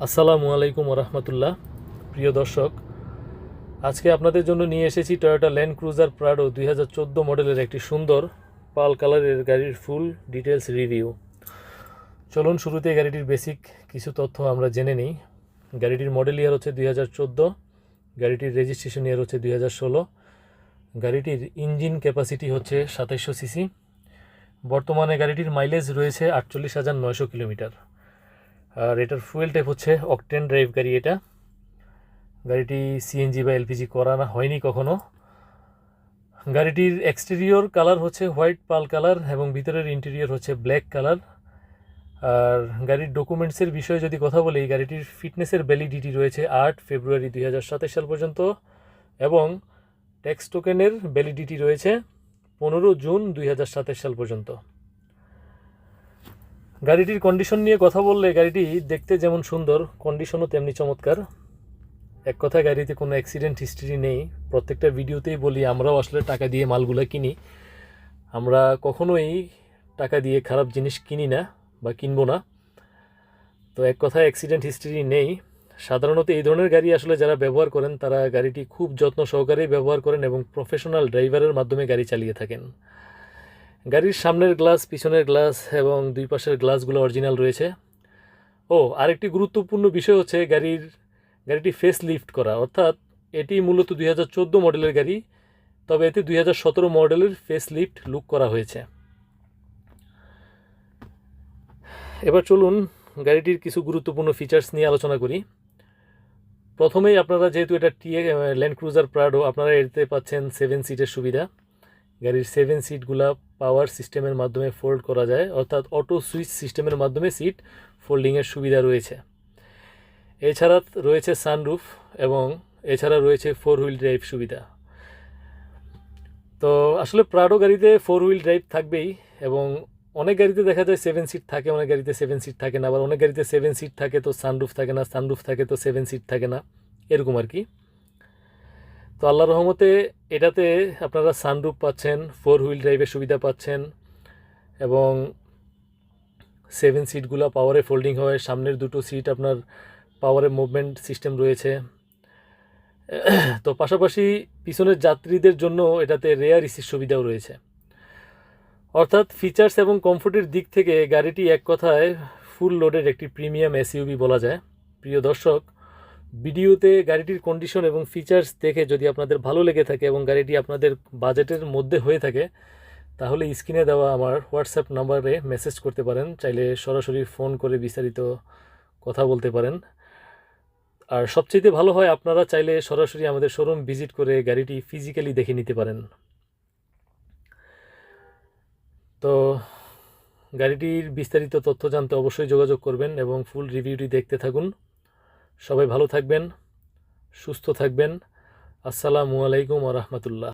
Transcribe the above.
আসসালামু আলাইকুম রহমতুল্লাহ। প্রিয় দর্শক, আজকে আপনাদের জন্য নিয়ে এসেছি টয়োটা ল্যান্ড ক্রুজার প্রাডো 2014 মডেলের একটি সুন্দর পাল কালারের গাড়ির ফুল ডিটেলস রিভিউ। চলুন শুরুতে গাড়িটির বেসিক কিছু তথ্য আমরা জেনে নিই। গাড়িটির মডেল ইয়ার হচ্ছে 2014, গাড়িটির রেজিস্ট্রেশন ইয়ার হচ্ছে 2016, গাড়িটির ইঞ্জিন ক্যাপাসিটি হচ্ছে 2700 সিসি। বর্তমানে গাড়িটির মাইলেজ রয়েছে 48,900 কিলোমিটার। আর এটার ফুয়েল টাইপ হচ্ছে অকটেন ড্রাইভ গাড়ি। এটা গাড়িটি সিএনজি বা এলপিজি করা হয়নি কখনো। গাড়িটির এক্সটেরিয়র কালার হচ্ছে হোয়াইট পাল কালার এবং ভিতরের ইন্টেরিয়র হচ্ছে ব্ল্যাক কালার। আর গাড়ির ডকুমেন্টসের বিষয়ে যদি কথা বলি, গাড়িটির ফিটনেসের ভ্যালিডিটি রয়েছে 8 ফেব্রুয়ারি 2027 সাল পর্যন্ত এবং ট্যাক্স টোকেনের ভ্যালিডিটি রয়েছে 15 জুন 2027 সাল পর্যন্ত। গাড়িটির কন্ডিশন নিয়ে কথা বললে, গাড়িটি দেখতে যেমন সুন্দর, কন্ডিশনও তেমনি চমৎকার। এক কথায় গাড়িতে কোনো অ্যাক্সিডেন্ট হিস্ট্রি নেই। প্রত্যেকটা ভিডিওতেই বলি, আমরাও আসলে টাকা দিয়ে মালগুলো কিনি, আমরা কখনোই টাকা দিয়ে খারাপ জিনিস কিনি না বা কিনবো না। তো এক কথায় অ্যাক্সিডেন্ট হিস্ট্রি নেই। সাধারণত এই ধরনের গাড়ি আসলে যারা ব্যবহার করেন, তারা গাড়িটি খুব যত্ন সহকারেই ব্যবহার করেন এবং প্রফেশনাল ড্রাইভারের মাধ্যমে গাড়ি চালিয়ে থাকেন। গাড়ির সামনের গ্লাস, পিছনের গ্লাস এবং দুই পাশের গ্লাসগুলো অরিজিনাল রয়েছে। আরেকটি গুরুত্বপূর্ণ বিষয় হচ্ছে গাড়িটি ফেস লিফট করা, অর্থাৎ এটি মূলত 2014 মডেলের গাড়ি, তবে এতে 2017 মডেলের ফেস লিফট লুক করা হয়েছে। এবার চলুন গাড়িটির কিছু গুরুত্বপূর্ণ ফিচার্স নিয়ে আলোচনা করি। প্রথমেই আপনারা, যেহেতু এটা ল্যান্ড ক্রুজার প্রাডো, আপনারা এতে পাচ্ছেন 7 সিটের সুবিধা। গাড়ির 7 সিটগুলা পাওয়ার সিস্টেমের মাধ্যমে ফোল্ড করা যায়, অর্থাৎ অটো সুইচ সিস্টেমের মাধ্যমে সিট ফোল্ডিংয়ের সুবিধা রয়েছে। এছাড়া রয়েছে সানরুফ এবং এছাড়া রয়েছে 4 হুইল ড্রাইভ সুবিধা। তো আসলে প্রাডো গাড়িতে 4 হুইল ড্রাইভ থাকবেই, এবং অনেক গাড়িতে দেখা যায় 7 সিট থাকে, অনেক গাড়িতে 7 সিট থাকে না, আবার অনেক গাড়িতে 7 সিট থাকে তো সানরুফ থাকে না, সানরুফ থাকে তো 7 সিট থাকে না, এরকম আর কি। তো আল্লাহর রহমতে এটাতে আপনারা সানরুফ পাচ্ছেন, 4 হুইল ড্রাইভের সুবিধা পাচ্ছেন এবং 7 সিটগুলো পাওয়ারে ফোল্ডিং হয়। সামনের দুটো সিট আপনার পাওয়ারে মুভমেন্ট সিস্টেম রয়েছে। তো পাশাপাশি পিছনের যাত্রীদের জন্য এটাতে রেয়ার এসির সুবিধাও রয়েছে। অর্থাৎ ফিচার্স এবং কমফোর্টের দিক থেকে গাড়িটি এক কথায় ফুল লোডের একটি প্রিমিয়াম এসইউভি বলা যায়। প্রিয় দর্শক, ভিডিওতে গাড়িটির কন্ডিশন এবং ফিচার্স দেখে যদি আপনাদের ভালো লেগে থাকে এবং গাড়িটি আপনাদের বাজেটের মধ্যে হয়ে থাকে, তাহলে স্ক্রিনে দেওয়া আমার হোয়াটসঅ্যাপ নাম্বারে মেসেজ করতে পারেন। চাইলে সরাসরি ফোন করে বিস্তারিত কথা বলতে পারেন। আর সবচেয়ে ভালো হয়, আপনারা চাইলে সরাসরি আমাদের শোরুম ভিজিট করে গাড়িটি ফিজিক্যালি দেখে নিতে পারেন। তো গাড়িটির বিস্তারিত তথ্য জানতে অবশ্যই যোগাযোগ করবেন এবং ফুল রিভিউটি দেখতে থাকুন। সবাই ভালো থাকবেন, সুস্থ থাকবেন। আসসালামু আলাইকুম ওয়া রাহমাতুল্লাহ।